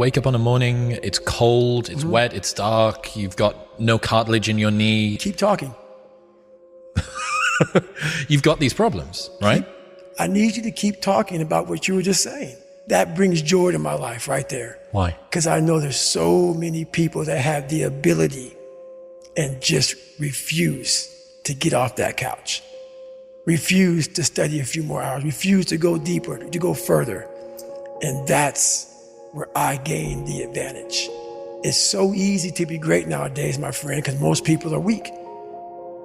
Wake up on a morning, it's cold, it's wet, it's dark, you've got no cartilage in your knee. Keep talking. You've got these problems, right? I need you to keep talking about what you were just saying. That brings joy to my life right there. Why? Because I know there's so many people that have the ability and just refuse to get off that couch. Refuse to study a few more hours, refuse to go deeper, to go further. And that's where I gain the advantage. It's so easy to be great nowadays, my friend, because most people are weak.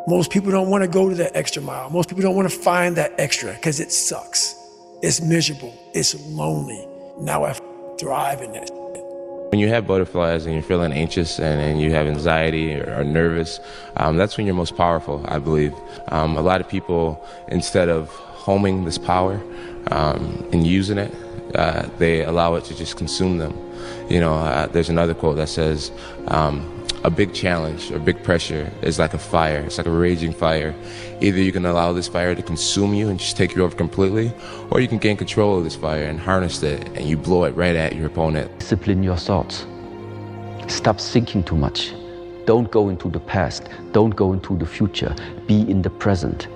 Most people don't want to go to that extra mile. Most people don't want to find that extra because it sucks. It's miserable. It's lonely. Now I thrive in that. When you have butterflies and you're feeling anxious and you have anxiety or nervous, that's when you're most powerful, I believe. A lot of people, instead of homing this power and using it, they allow it to just consume them. You know, there's another quote that says, a big challenge or big pressure is like a fire. It's like a raging fire. Either you can allow this fire to consume you and just take you over completely, or you can gain control of this fire and harness it, and you blow it right at your opponent. Discipline your thoughts. Stop thinking too much. Don't go into the past. Don't go into the future. Be in the present.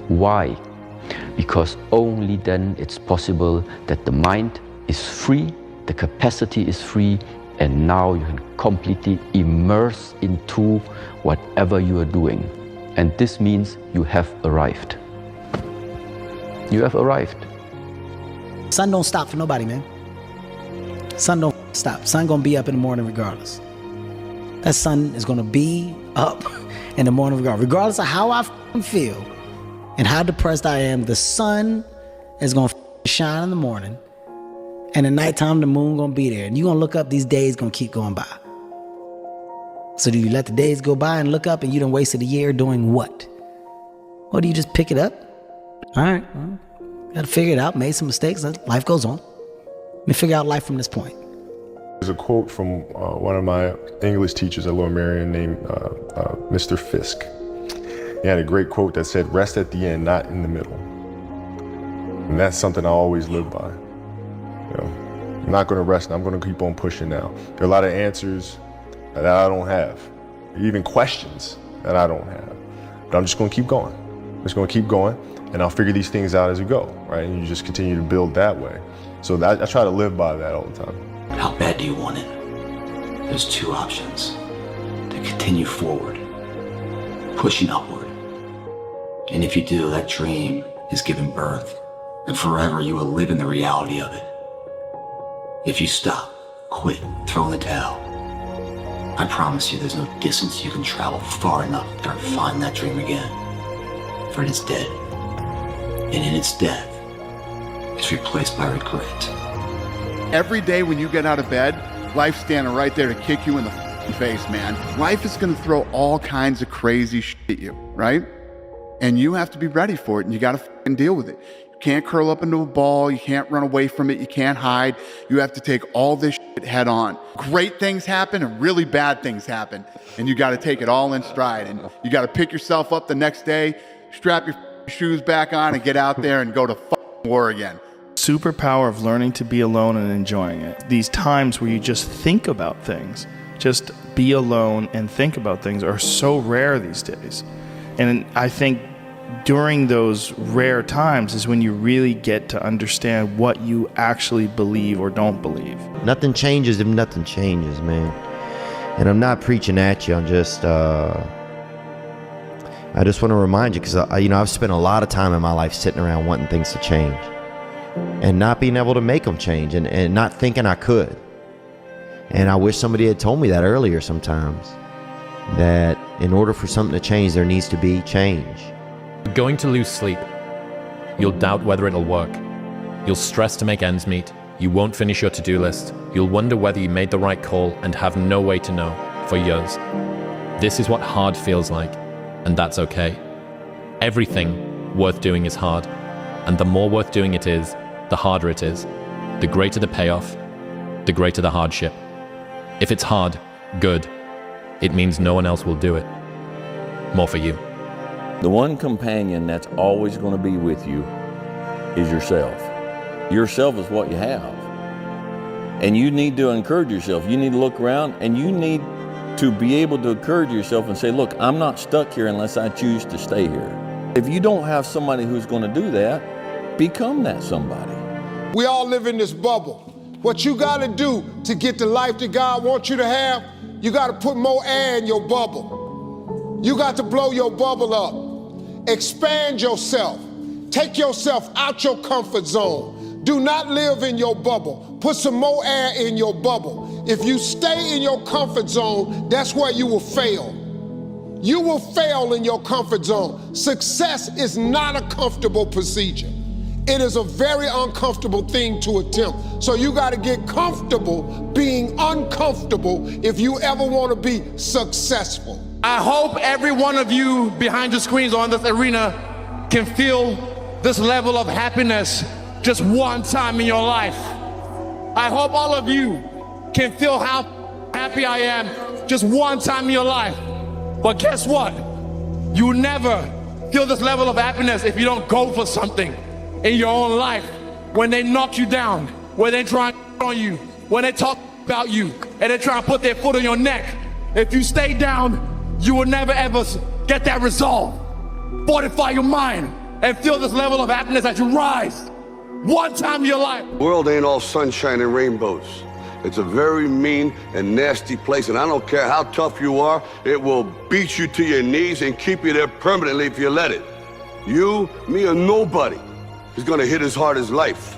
Why? Because only then it's possible that the mind is free, the capacity is free, and now you can completely immerse into whatever you are doing. And this means you have arrived. You have arrived. Sun don't stop for nobody, man. Sun don't stop. Sun gonna be up in the morning regardless. That sun is gonna be up in the morning regardless of how I feel and how depressed I am. The sun is gonna shine in the morning. And at nighttime, the moon gonna be there. And you're gonna look up, these days gonna keep going by. So do you let the days go by and look up and you done wasted a year doing what? Or do you just pick it up? All right, well, gotta figure it out, made some mistakes, life goes on. Let me figure out life from this point. There's a quote from one of my English teachers at Lower Merion named Mr. Fisk. He had a great quote that said, rest at the end, not in the middle. And that's something I always live by. You know, I'm not going to rest. I'm going to keep on pushing now. There are a lot of answers that I don't have, even questions that I don't have. But I'm just going to keep going. I'm just going to keep going, and I'll figure these things out as we go, right? And you just continue to build that way. So I try to live by that all the time. How bad do you want it? There's two options. To continue forward, pushing upward. And if you do, that dream is given birth, and forever you will live in the reality of it. If you stop, quit, throw in the towel, I promise you there's no distance you can travel far enough to ever find that dream again. For it is dead. And in its death, it's replaced by regret. Every day when you get out of bed, life's standing right there to kick you in the face, man. Life is gonna throw all kinds of crazy shit at you, right? And you have to be ready for it, and you gotta deal with it. You can't curl up into a ball, you can't run away from it, you can't hide. You have to take all this shit head on. Great things happen and really bad things happen, and you gotta take it all in stride. And you gotta pick yourself up the next day, strap your shoes back on, and get out there and go to war again. Superpower of learning to be alone and enjoying it. These times where you just think about things, just be alone and think about things, are so rare these days. And I think during those rare times is when you really get to understand what you actually believe or don't believe. Nothing changes if nothing changes, man. And I'm not preaching at you. I'm just, I just want to remind you, because I've spent a lot of time in my life sitting around wanting things to change and not being able to make them change, and not thinking I could. And I wish somebody had told me that earlier sometimes, that in order for something to change, there needs to be change. You're going to lose sleep. You'll doubt whether it'll work. You'll stress to make ends meet. You won't finish your to-do list. You'll wonder whether you made the right call and have no way to know for years. This is what hard feels like, and that's okay. Everything worth doing is hard, and the more worth doing it is, the harder it is. The greater the payoff, the greater the hardship. If it's hard, good. It means no one else will do it. More for you. The one companion that's always going to be with you is yourself. Yourself is what you have. And you need to encourage yourself. You need to look around, and you need to be able to encourage yourself and say, look, I'm not stuck here unless I choose to stay here. If you don't have somebody who's going to do that, become that somebody. We all live in this bubble. What you got to do to get the life that God wants you to have, you got to put more air in your bubble. You got to blow your bubble up. Expand yourself. Take yourself out your comfort zone. Do not live in your bubble. Put some more air in your bubble. If you stay in your comfort zone, that's where you will fail. You will fail in your comfort zone. Success is not a comfortable procedure. It is a very uncomfortable thing to attempt. So you got to get comfortable being uncomfortable if you ever want to be successful. I hope every one of you behind the screens or in this arena can feel this level of happiness just one time in your life. I hope all of you can feel how happy I am just one time in your life. But guess what? You never feel this level of happiness if you don't go for something in your own life. When they knock you down, when they try on you, when they talk about you, and they try to put their foot on your neck, if you stay down, you will never ever get that resolve. Fortify your mind and feel this level of happiness as you rise one time in your life. The world ain't all sunshine and rainbows. It's a very mean and nasty place, and I don't care how tough you are, it will beat you to your knees and keep you there permanently if you let it. You, me, or nobody is gonna hit as hard as life.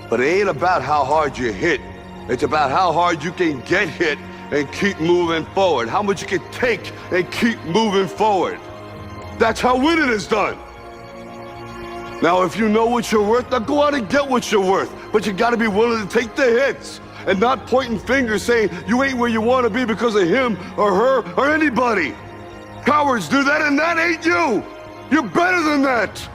But it ain't about how hard you hit. It's about how hard you can get hit and keep moving forward. How much you can take and keep moving forward. That's how winning is done. Now, if you know what you're worth, now go out and get what you're worth. But you gotta be willing to take the hits and not pointing fingers saying you ain't where you wanna be because of him or her or anybody. Cowards do that, and that ain't you. You're better than that.